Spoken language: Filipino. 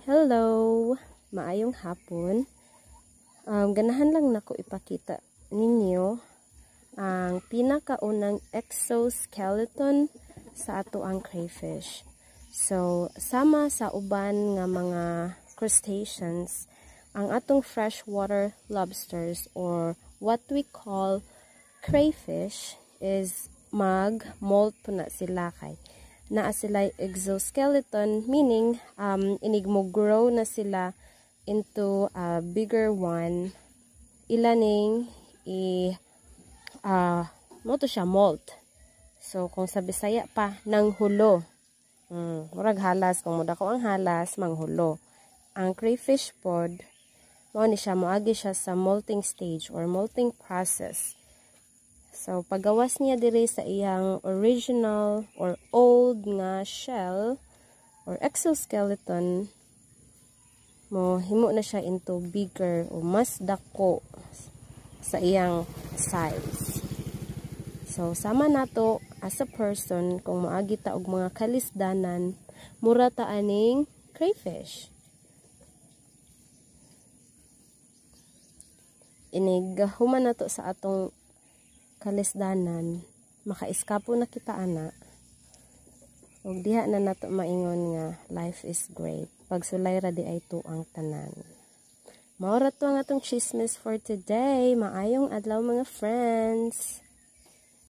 Hello! Maayong hapon. Ganahan lang nako ipakita ninyo ang pinakaunang exoskeleton sa ato ang crayfish. So, sama sa uban nga mga crustaceans, ang atong freshwater lobsters or what we call crayfish is mag-molt po na sila kay naa sila exoskeleton, meaning inigmo-grow na sila into a bigger one. Ilaning mo to siya molt. So kung sa Bisaya pa nang hulo. Murag halas, kung muda ko ang halas manghulo. Ang crayfish pod mo ni siya, moagi siya sa molting stage or molting process. So, pagawas niya dire sa iyang original or old nga shell or exoskeleton, mo himo na siya into bigger o mas dako sa iyang size. So, sama nato as a person, kung maagi ta og mga kalisdanan, mura ta aning crayfish. Inigahuman nato sa atong kalisdanan, makaiskapo na kita ana. Ug diha na nato maingon nga life is great. Pagsulay ra di ay tuang tanan. Mao ra to ang atong chismis for today. Maayong adlaw mga friends.